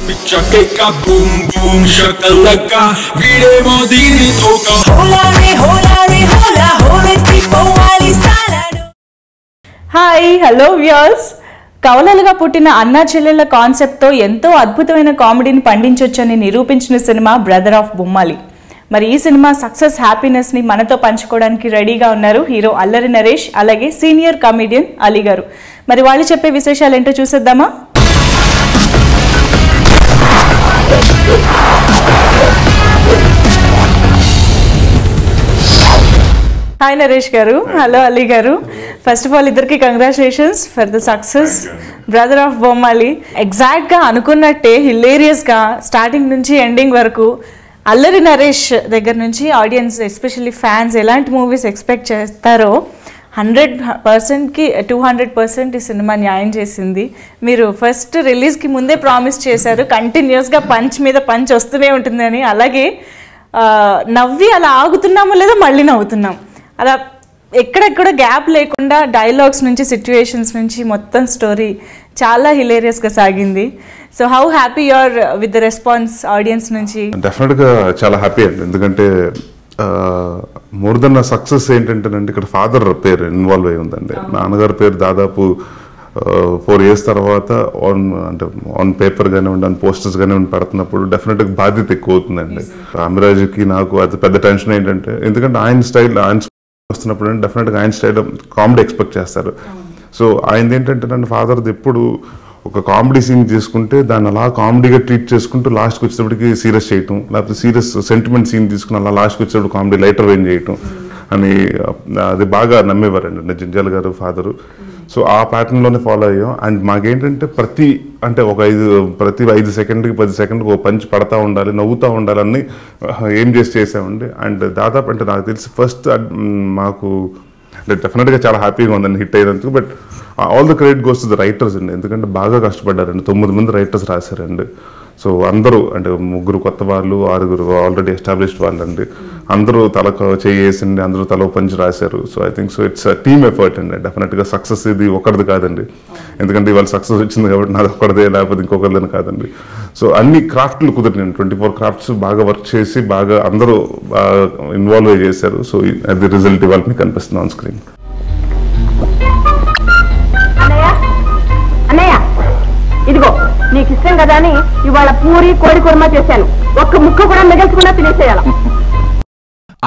Chakeka boom boom shakalaka videmo dini toka hola re hola hole tipowali saladu. Hi hello viewers, కవలలుగా పుట్టిన అన్నా చెల్లెళ్ళ కాన్సెప్ట్తో ఎంతో అద్భుతమైన కామెడీని పండించొచ్చని నిరూపించిన సినిమా బ్రదర్ ఆఫ్ బొమ్మాలి. మరి ఈ సినిమా సక్సెస్ హ్యాపీనెస్ని మనతో పంచుకోవడానికి రెడీగా ఉన్నారు హీరో అల్లరి నరేష్, అలాగే సీనియర్ కమెడియన్ అలీ గారు. మరి వాళ్ళు చెప్పే విశేషాలు ఏంటో చూసేద్దామా? హాయ్ నరేష్ గారు, హలో అలీ గారు. ఫస్ట్ ఆఫ్ ఆల్ ఇద్దరికి congratulations for the success brother of Bommali. ఎగ్జాక్ట్గా అనుకున్నట్టే హిలేరియస్గా స్టార్టింగ్ నుంచి ఎండింగ్ వరకు అల్లరి నరేష్ దగ్గర నుంచి ఆడియన్స్ ఎస్పెషల్లీ ఫ్యాన్స్ ఎలాంటి మూవీస్ ఎక్స్పెక్ట్ చేస్తారో 100%కి 200% ఈ సినిమా న్యాయం చేసింది. మీరు ఫస్ట్ రిలీజ్కి ముందే ప్రామిస్ చేశారు కంటిన్యూస్గా పంచ్ మీద పంచ్ వస్తూనే ఉంటుందని. అలాగే నవ్వి అలా ఆగుతున్నామో లేదో మళ్ళీ నవ్వుతున్నాం, అలా ఎక్కడెక్కడ గ్యాప్ లేకుండా డైలాగ్స్ నుంచి సిచ్యువేషన్స్ నుంచి మొత్తం స్టోరీ చాలా హిలేరియస్గా సాగింది. So how happy you are with the response audience నుంచి? డెఫినెట్గా చాలా హ్యాపీ అండి, ఎందుకంటే మోర్ దెన్ సక్సెస్ ఏంటంటేనండి ఇక్కడ ఫాదర్ పేరు ఇన్వాల్వ్ అయి ఉందండి. నాన్నగారి పేరు దాదాపు 4 years తర్వాత ఆన్ పేపర్ కానివ్వండి, ఆన్ పోస్టర్స్ కానివ్వండి పెడుతున్నప్పుడు డెఫినెట్గా బాధ్యత ఎక్కువ అవుతుందండి. రామిరాజుకి నాకు అది పెద్ద టెన్షన్ ఏంటంటే, ఎందుకంటే ఆయన వస్తున్నప్పుడు డెఫినెట్గా ఆయన స్టైల్ కామెడీ ఎక్స్పెక్ట్ చేస్తారు. సో ఆయనది ఏంటంటే నన్ను ఫాదర్ది ఎప్పుడు ఒక కామెడీ సీన్ చేసుకుంటే దాన్ని అలా కామెడీగా ట్రీట్ చేసుకుంటూ లాస్ట్కి వచ్చేటప్పటికి సీరియస్ చేయటం, లేకపోతే సీరియస్ సెంటిమెంట్ సీన్ తీసుకుని అలా లాస్ట్కి వచ్చేటప్పుడు కామెడీ లైటర్ వేన్ చేయటం అని అది బాగా నమ్మేవారండి జంజాల్ గారు ఫాదరు. సో ఆ ప్యాటర్న్లోనే ఫాలో అయ్యాం. అండ్ మాకేంటంటే ప్రతి 5 సెకండ్కి 10 సెకండ్కి ఒక పంచ్ పడతా ఉండాలి, నవ్వుతూ ఉండాలని ఏం చేసామండి. అండ్ దాదాపు అంటే నాకు తెలిసి ఫస్ట్ మాకు డెఫినెట్గా చాలా హ్యాపీగా ఉందండి హిట్ అయినందుకు. But all the credit goes to the writers అండి, ఎందుకంటే బాగా కష్టపడ్డారండి. 9 మంది రైటర్స్ రాశారండి. సో అందరూ అంటే 3 కొత్త వాళ్ళు, 6 ఆల్రెడీ ఎస్టాబ్లిష్డ్ వాళ్ళు అండి. అందరూ చేసిండి, అందరూ తల పంచి రాశారు. So I think so it's team effort అండి. డెఫినెట్గా సక్సెస్ ఇది ఒకరిది కాదండి, ఎందుకంటే ఇవాళ సక్సెస్ వచ్చింది కాబట్టి నాది ఒకరిదే లేకపోతే ఇంకొకరిదని కాదండి. సో అన్ని క్రాఫ్ట్లు కుదిరినాయి, 24 క్రాఫ్ట్స్ బాగా వర్క్ చేసి బాగా అందరూ ఇన్వాల్వ్ అయ్యి చేశారు. సో అది రిజల్ట్ ఇవాళ మీకు కనిపిస్తుంది ఆన్ స్క్రీన్. అన్నయ్య ఇదిగో నీకు ఇష్టం కదా అని ఇవాళ పూరి కోడి కుర్మా చేశాను, ఒక్క ముక్క కూడా మిగల్చకుండా తినేసేయాల.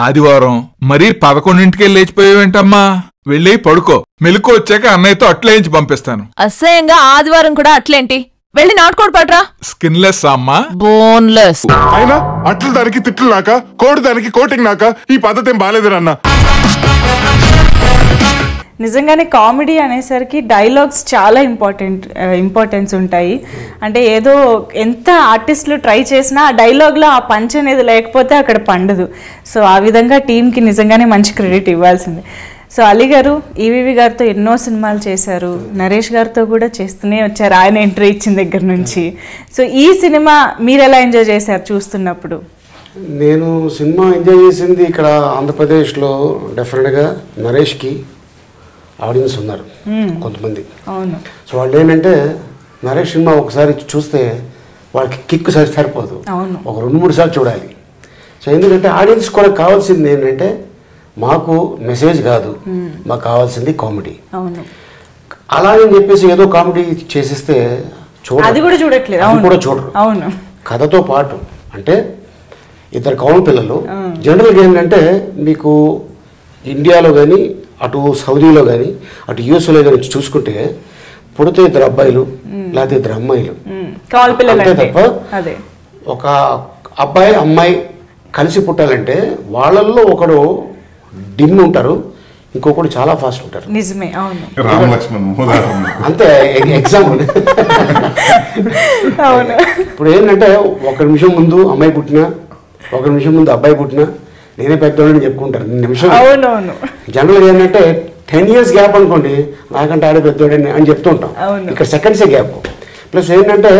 ఆదివారం మరీ 11ంటికే లేచిపోయావేంటమ్మా? వెళ్ళి పడుకో, మెలకు వచ్చాక అన్నయ్యతో అట్లేయించి పంపిస్తాను. అసహ్యంగా ఆదివారం కూడా అట్లేంటి, వెళ్ళి నాటుకోడి పడరా. స్కిన్లెస్ అమ్మా, బోన్లెస్. అయినా అట్లు దానికి తిట్లు నాక, కోడి దానికి కోటింగ్ నాక, ఈ పద్ధతి ఏం బాగాలేదురన్నా. నిజంగానే కామెడీ అనేసరికి డైలాగ్స్ చాలా ఇంపార్టెన్స్ ఉంటాయి. అంటే ఏదో ఎంత ఆర్టిస్టులు ట్రై చేసినా ఆ డైలాగ్లో ఆ పంచ్ అనేది లేకపోతే అక్కడ పండదు. సో ఆ విధంగా టీంకి నిజంగానే మంచి క్రెడిట్ ఇవ్వాల్సిందే. సో అలీ గారు ఈవీవి గారితో ఎన్నో సినిమాలు చేశారు, నరేష్ గారితో కూడా చేస్తూనే వచ్చారు ఆయన ఎంట్రీ ఇచ్చిన దగ్గర నుంచి. సో ఈ సినిమా మీరు ఎలా ఎంజాయ్ చేశారు చూస్తున్నప్పుడు? నేను సినిమా ఎంజాయ్ చేసింది ఇక్కడ ఆంధ్రప్రదేశ్లో డెఫినెట్గా నరేష్కి ఆడియన్స్ ఉన్నారు కొంతమంది. అవును. సో వాళ్ళు ఏంటంటే నరేష్ సినిమా ఒకసారి చూస్తే వాళ్ళకి కిక్ సరిపోదు, ఒక 2-3 సార్లు చూడాలి. సో ఎందుకంటే ఆడియన్స్ కూడా కావాల్సింది ఏంటంటే మాకు మెసేజ్ కాదు, మాకు కావాల్సింది కామెడీ. అలా అని చెప్పేసి ఏదో కామెడీ చేసేస్తే చూడరు. కథతో పాటు అంటే 2 కౌలు పిల్లలు జనరల్గా ఏంటంటే మీకు ఇండియాలో కానీ అటు సౌదీలో కానీ అటు యూఎస్లో కానీ చూసుకుంటే పుడితే 2 అబ్బాయిలు లేకపోతే 2 అమ్మాయిలు అంతే తప్ప ఒక అబ్బాయి అమ్మాయి కలిసి పుట్టాలంటే వాళ్ళల్లో ఒకడు డిమ్ ఉంటారు, ఇంకొకడు చాలా ఫాస్ట్ ఉంటారు. నిజమే, అవును. అంతే ఎగ్జాంపుల్. ఇప్పుడు ఏంటంటే 1 నిమిషం ముందు అమ్మాయి పుట్టినా 1 నిమిషం ముందు అబ్బాయి పుట్టినా నేనే పెద్దోళ్ళని చెప్పుకుంటారు నిమిషం. జనరల్గా ఏంటంటే 10 years గ్యాప్ అనుకోండి, నాకంటే ఆడే పెద్దోడని అని చెప్తూ ఉంటాం. ఇక్కడ సెకండ్సే గ్యాప్. ప్లస్ ఏంటంటే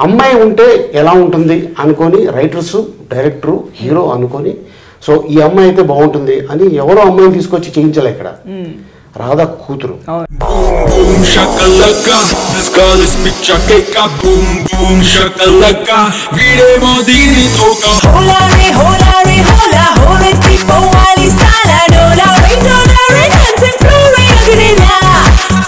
అమ్మాయి ఉంటే ఎలా ఉంటుంది అనుకొని రైటర్సు, డైరెక్టరు, హీరో అనుకొని సో ఈ అమ్మాయి అయితే బాగుంటుంది అని ఎవరో అమ్మాయిని తీసుకొచ్చి చేయించాలి ఇక్కడ. రాధా కూతురు. Boom shakalaka, this girl is picture cake. Boom boom shakalaka, videmo dini toka. Hola re hola hole tipo wali sala dola re dancing floor re agrina.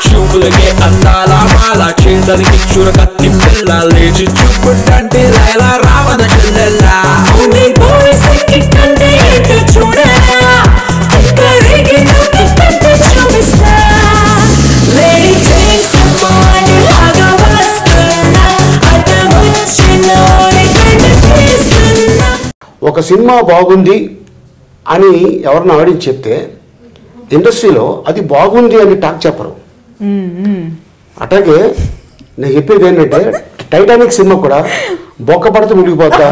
చూపులకే అందాల మాల చేతనికి చురకత్తి పిల్ల లేచి చూపుంటే లైలా రావణ చెల్లెల్లా. Only boys ఎక్కింటే ఏంటో చూడరా ఎక్కడికి నొక్కింటే చూపిస్తా. Lady takes a boy లాగా వస్తున్నా అడ్డం వచ్చినోడి కంటే తీస్తున్నా. ఒక సినిమా బాగుంది అని ఎవరిని ఆడియన్స్ చెప్తే ఇండస్ట్రీలో అది బాగుంది అని టాక్ చెప్పరు. అట్లాగే నేను చెప్పేది ఏంటంటే టైటానిక్ సినిమా కూడా బొక్క పడితే మునిగిపోతా.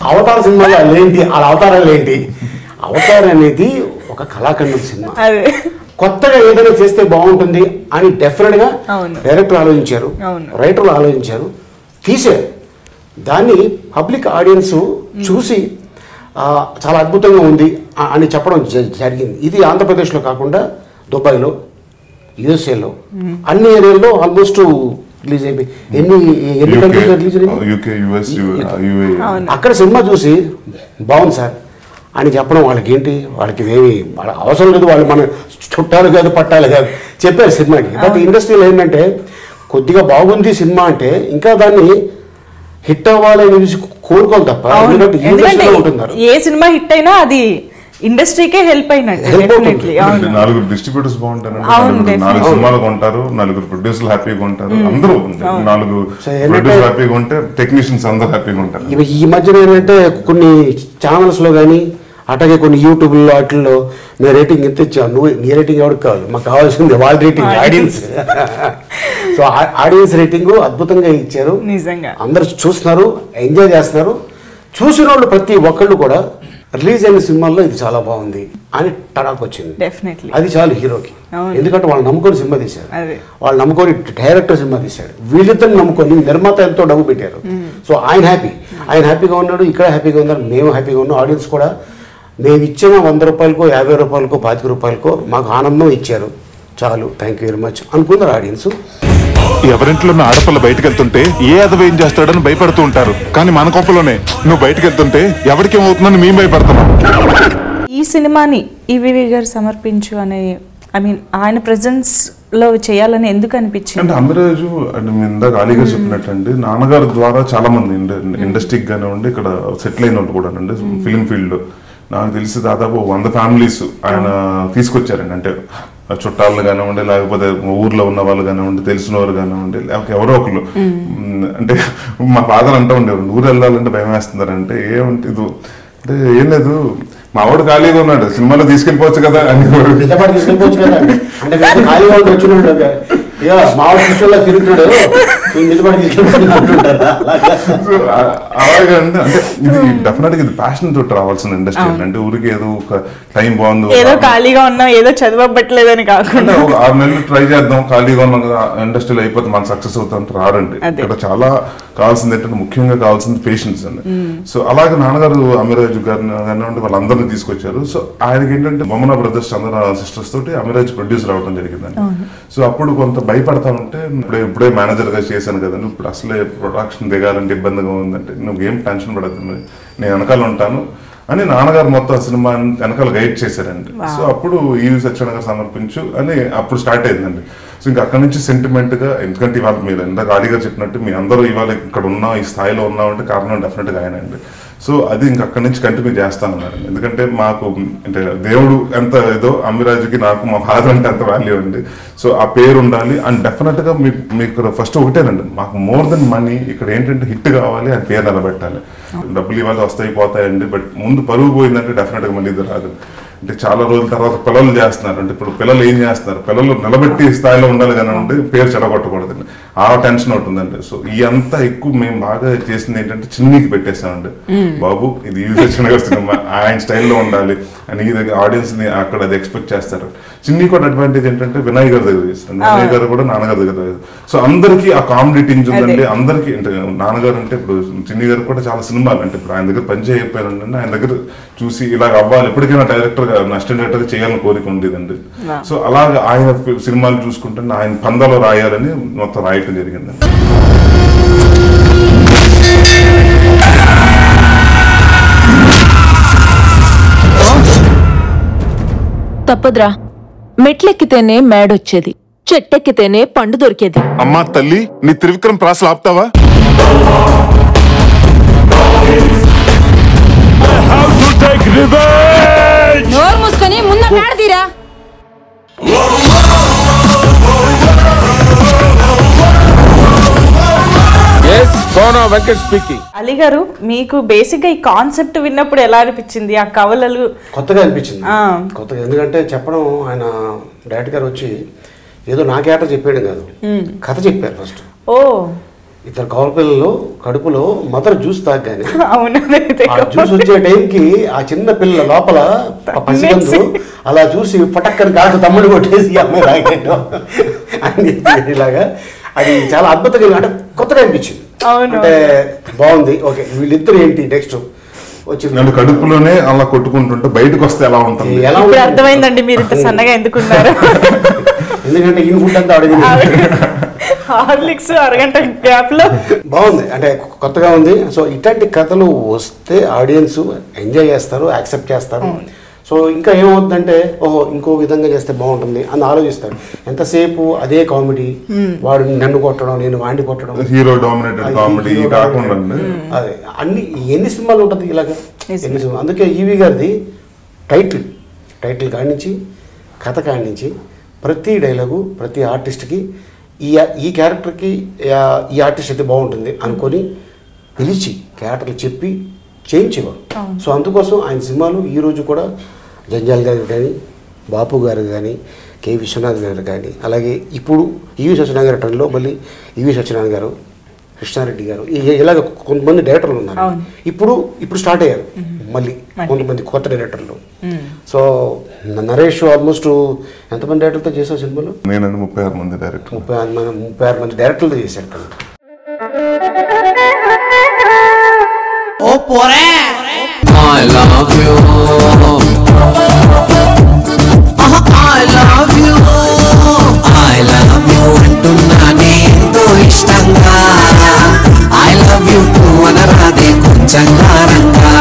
అవతార సినిమాలో ఏంటి వాళ్ళ అవతారాలు ఏంటి? అవతార్ అనేది ఒక కళాఖండం సినిమా. కొత్తగా ఏదైనా చేస్తే బాగుంటుంది అని డెఫినెట్గా డైరెక్టర్ ఆలోచించారు, రైటర్లు ఆలోచించారు, తీసారు. దాన్ని పబ్లిక్ ఆడియన్స్ చూసి చాలా అద్భుతంగా ఉంది అని చెప్పడం జరిగింది. ఇది ఆంధ్రప్రదేశ్లో కాకుండా దుబాయ్లో, యుఎస్ఏలో, అన్ని ఏరియాల్లో ఆల్మోస్ట్ రిలీజ్ అయిపోయి ఎన్ని కంట్రీస్ రిలీజ్ అయింది. అక్కడ సినిమా చూసి బాగుంది సార్ అని చెప్పడం వాళ్ళకి ఏంటి, వాళ్ళకి ఏమి వాళ్ళ అవసరం లేదు, వాళ్ళు మన చుట్టాలు కాదు పట్టాలు కాదు చెప్పారు సినిమాకి. బట్ ఇండస్ట్రీలో ఏంటంటే కొద్దిగా బాగుంది సినిమా అంటే ఇంకా దాన్ని హిట్ అవ్వాలని కోరుకోవాలి తప్ప, ఎందుకంటే ఇండస్ట్రీలో ఉంటున్నారు. ఏ సినిమా హిట్ అయినా అది ఇండస్ట్రీకే హెల్ప్ అయినట్టు. 4 డిస్ట్రిబ్యూటర్స్ బాగుంటారు, 4 సినిమాలు కొంటారు, 4 ప్రొడ్యూసర్లు హ్యాపీగా ఉంటారు, అందరూ 4 ప్రొడ్యూసర్ హ్యాపీగా ఉంటే టెక్నీషియన్స్ అందరూ హ్యాపీగా ఉంటారు. ఈ మధ్యన ఏంటంటే కొన్ని ఛానల్స్ లో కానీ అట్లాగే కొన్ని యూట్యూబ్లో వాటిల్లో మేము రేటింగ్ ఎంత ఇచ్చాము, నువ్వు నీ రేటింగ్ ఎవరికి కావాలి, మాకు కావాల్సింది వాళ్ళ rating, audience. So audience rating అద్భుతంగా ఇచ్చారు, అందరు చూస్తున్నారు, ఎంజాయ్ చేస్తున్నారు. చూసిన వాళ్ళు ప్రతి ఒక్కళ్ళు కూడా రిలీజ్ అయిన సినిమాల్లో ఇది చాలా బాగుంది అని టడాక్ వచ్చింది. అది చాలు హీరోకి, ఎందుకంటే వాళ్ళు నమ్ముకొని సినిమా తీశారు, వాళ్ళు నమ్ముకొని డైరెక్టర్ సినిమా తీశాడు, వీళ్ళిద్దరిని నమ్ముకొని నిర్మాత ఎంతో డబ్బు పెట్టారు. సో ఆయన హ్యాపీగా ఉన్నాడు, ఇక్కడ హ్యాపీగా ఉన్నారు, మేము హ్యాపీగా ఉన్నాం. ఆడియన్స్ కూడా మేము ఇచ్చిన 100 రూపాయలకో 50 రూపాయలకో 25 రూపాయలకో మాకు ఆనందం ఇచ్చారు, చాలు, థ్యాంక్ యూ వెరీ మచ్ అనుకున్నారు ఆడియన్స్. ఎవరింట్లో ఉన్న ఆడపిల్ల బయటకు వెళ్తుంటే ఏ అదవ ఏం చేస్తాడని భయపడుతూ ఉంటారు, కానీ మన కొంపలోనే నువ్వు బయటకు వెళ్తుంటే ఎవరికి ఏమవుతుందని మేము భయపడుతున్నాం. ఈ సినిమాని ఈవీవి గారు సమర్పించు అనే ఆయన ప్రెజెన్స్ లో చేయాలని ఎందుకు అనిపించింది అంటే అమిరాజు అంటే మీ ఇందాక అలీగా చెప్పినట్టండి, నాన్నగారి ద్వారా చాలా మంది ఇండస్ట్రీకి కానివ్వండి ఇక్కడ సెటిల్ అయిన వాళ్ళు కూడా అండి ఫిలిం ఫీల్డ్ లో నాకు తెలిసి దాదాపు 100 ఫ్యామిలీస్ ఆయన తీసుకొచ్చారండి. అంటే చుట్టాలు కానివ్వండి, లేకపోతే ఊర్లో ఉన్న వాళ్ళు కానివ్వండి, తెలిసిన వారు కానివ్వండి, లేకపోతే ఎవరో ఒకళ్ళు. అంటే మా ఫాదర్ అంటూ ఉండేవారు, ఊరు వెళ్ళాలంటే భయం వేస్తున్నారంటే ఏమంటే ఇది అంటే ఏం లేదు, మా వాడు ఖాళీగా ఉన్నాడు, సినిమాలో తీసుకెళ్ళిపోవచ్చు కదా అని. అలాగే అంటే ఇది డెఫినెట్ గా ఇది ప్యాషన్ తోటి రావాల్సిన ఇండస్ట్రీ. అంటే ఊరికి ఏదో ఒక టైం బాగుంది, ఏదో ఖాళీగా ఉన్నాం, ఏదో చదవబట్టలేదని కాకుండా ఒక 6 నెలలు ట్రై చేద్దాం, ఖాళీగా ఉన్నాం కదా ఇండస్ట్రీలో అయిపోతే మనం సక్సెస్ అవుతాం రారండి. ఇక్కడ చాలా కావాల్సింది ఏంటంటే ముఖ్యంగా కావాల్సింది పేషెన్స్ అండి. సో అలాగే నాన్నగారు అమిరాజు గారిని కానివ్వండి వాళ్ళందరినీ తీసుకొచ్చారు. సో ఆయనకి ఏంటంటే బొమ్మన బ్రదర్స్ చంద్ర సిస్టర్స్ తోటి అమిరాజ్ ప్రొడ్యూసర్ అవడం జరిగిందండి. సో అప్పుడు కొంత భయపడతా ఉంటే ఇప్పుడే మేనేజర్ గా చేశాను కదండి, ఇప్పుడు అసలే ప్రొడక్షన్ దిగాలంటే ఇబ్బందిగా ఉందంటే నువ్వు ఏం టెన్షన్ పడద్దు, నేను వెనకాల ఉంటాను అని నాన్నగారు మొత్తం సినిమా వెనకాల గైడ్ చేశారండి. సో అప్పుడు ఈవి సత్యనారాయణ గారు సమర్పించు అని అప్పుడు స్టార్ట్ అయిందండి. సో ఇంకా అక్కడి నుంచి సెంటిమెంట్ గా, ఎందుకంటే ఇవాళ మీరు ఇందాక ఆడిగా చెప్పినట్టు మీ అందరూ ఇవాళ ఇక్కడ ఉన్నాం, ఈ స్థాయిలో ఉన్నామంటే కారణం డెఫినెట్ గా ఆయనండి. సో అది ఇంకా అక్కడి నుంచి కంటిన్యూ చేస్తానన్నారు. ఎందుకంటే మాకు అంటే దేవుడు ఎంత ఏదో అమిరాజుకి నాకు మా ఫాదర్ అంటే ఎంత వాల్యూ అండి. సో ఆ పేరు ఉండాలి అండ్ డెఫినెట్ గా మీకు ఫస్ట్ ఒకటేనండి, మాకు మోర్ దెన్ మనీ ఇక్కడ ఏంటంటే హిట్ కావాలి, ఆయన పేరు నిలబెట్టాలి. డబ్బులు ఇవాళ వస్తాయి పోతాయండి, బట్ ముందు పరుగు పోయిందంటే డెఫినెట్ గా మళ్ళీ ఇది రాదు. అంటే చాలా రోజుల తర్వాత పిల్లలు చేస్తున్నారు, అంటే ఇప్పుడు పిల్లలు ఏం చేస్తున్నారు, పిల్లలు నిలబెట్టి స్థాయిలో ఉండాలి కానీ పేరు చెడగొట్టకూడదండి. ఆ టెన్షన్ ఉంటుందండి. సో ఈ అంతా ఎక్కువ మేము బాగా చేసింది ఏంటంటే చిన్నీకి పెట్టేస్తామండి. బాబు ఇది యూజ్ సినిమా ఆయన స్టైల్లో ఉండాలి అని ఆడియన్స్ ని అక్కడ అది ఎక్స్పెక్ట్ చేస్తారు. చిన్ని కూడా అడ్వాంటేజ్ ఏంటంటే వినాయక్ గారి దగ్గర చేస్తారు, వినాయక్ గారు కూడా నాన్నగారి దగ్గర. సో అందరికి ఆ కామెడీ టింజ్ ఉందండి. అందరికి అంటే నాన్నగారు అంటే ఇప్పుడు చిన్ని గారు కూడా చాలా సినిమాలు అంటే ఇప్పుడు ఆయన దగ్గర పనిచేయ అయిపోయానండి. ఆయన దగ్గర చూసి ఇలాగ అవ్వాలి, ఎప్పటికైనా డైరెక్టర్ గా అసిస్టెంట్ డైరెక్టర్ గా చేయాలని కోరిక ఉండేదండి. సో అలాగే ఆయన సినిమాలు చూసుకుంటే ఆయన పందాలో రాయాలని మొత్తం రాయటం జరిగిందండి. తప్పదురా, మెట్లెక్కితేనే మేడొచ్చేది, చెట్టెక్కితేనే పండు దొరికేది. అమ్మా తల్లి, నీ త్రివిక్రమ్ ప్రాసలు ఆపుతావా? నోరు మూసుకొని ముందు మేడ తీరా. అలీ గారు, మీకు బేసిక్ గా ఈ కాన్సెప్ట్ విన్నప్పుడు ఎలా అనిపించింది? ఆ కవలలు కొత్తగా అనిపించింది. కొత్తగా ఎందుకంటే చెప్పడం ఆయన డైరెక్టర్ గారు వచ్చి ఏదో నా క్యారెక్టర్ చెప్పాడు కాదు, కథ చెప్పారు ఫస్ట్. ఓ ఇద్దరు కవల పిల్లలు కడుపులో మదర్ జ్యూస్ తాగానే అవును, జ్యూస్ వచ్చే టైంకి ఆ చిన్న పిల్లల లోపల పసిగందు అలా చూసి పటక్కని కాదు తమ్ముడు కొట్టేసి అమ్మాయి తాగేయడం అని ఇలాగా అది చాలా అద్భుతంగా అంటే కొత్తగా అనిపించింది. అంటే బాగుంది. ఓకే, వీళ్ళిద్దరు ఏంటి నెక్స్ట్ వచ్చింది నన్ను కడుపులోనే అలా కొట్టుకుంటుంటే బయటకు వస్తే ఎలా ఉంటుంది? ఎలా అర్థమైందండి మీరు ఇంత సన్నగా ఎందుకున్నారు. ఎందుకంటే ఇన్ ఫుడ్ అంతా అడిగింది, హార్లిక్స్ అరగంట గ్యాప్ లో. బాగుంది, అంటే కొత్తగా ఉంది. సో ఇట్లాంటి కథలు వస్తే ఆడియన్స్ ఎంజాయ్ చేస్తారు, యాక్సెప్ట్ చేస్తారు. సో ఇంకా ఏమవుతుందంటే ఓహో ఇంకో విధంగా చేస్తే బాగుంటుంది అని ఆలోచిస్తారు. ఎంతసేపు అదే కామెడీ, వాడు నన్ను కొట్టడం నేను వాడిని కొట్టడం, హీరో డామినేటెడ్ కామెడీ కాకుండా అదే అన్ని ఎన్ని సినిమాలు ఉంటుంది ఇలాగా, ఎన్ని సినిమాలు. అందుకే ఈవి గారిది టైటిల్ కాడి నుంచి కథ కాడి నుంచి ప్రతి డైలాగు ప్రతి ఆర్టిస్ట్కి ఈ క్యారెక్టర్కి ఈ ఆర్టిస్ట్ అయితే బాగుంటుంది అనుకొని పిలిచి క్యారెక్టర్లు చెప్పి చేయించేవారు. సో అందుకోసం ఆయన సినిమాలు ఈరోజు కూడా జంజాల్ గారు కానీ, బాపు గారు కానీ, కె విశ్వనాథ్ గారు కానీ, అలాగే ఇప్పుడు ఈవి సత్యనారాయణ గారి టైంలో మళ్ళీ ఈవి సత్యనారాయణ గారు, కృష్ణారెడ్డి గారు, ఇలాగ కొంతమంది డైరెక్టర్లు ఉన్నారు. ఇప్పుడు స్టార్ట్ అయ్యారు మళ్ళీ కొంతమంది కొత్త డైరెక్టర్లు. సో నరేష్ ఆల్మోస్ట్ ఎంతమంది డైరెక్టర్లతో చేశారు సినిమాలు? నేను 36 మంది డైరెక్టర్, 36 మంది డైరెక్టర్లతో చేశారు తను. I love you. I love you. I love you అంటున్నానే ఎంతో ఇష్టంగా. I love you too అనరాదే కొంచెం గారంగా.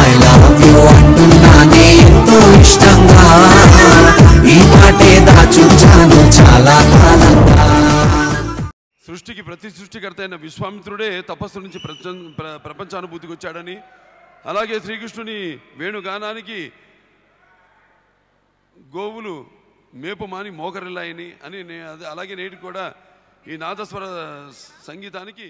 I love you అంటున్నానే ఎంతో ఇష్టంగా. ఈ మాటే దాచుంచాను చాలా కాలంగా. సృష్టికి ప్రతి సృష్టికర్త అయిన విశ్వామిత్రుడే తపస్సు నుంచి ప్రపంచానుభూతికి వచ్చాడని, అలాగే శ్రీకృష్ణుని వేణుగానానికి గోవులు మేపు మాని మోకరిల్లాయని అని అలాగే నేటి కూడా ఈ నాదస్వర సంగీతానికి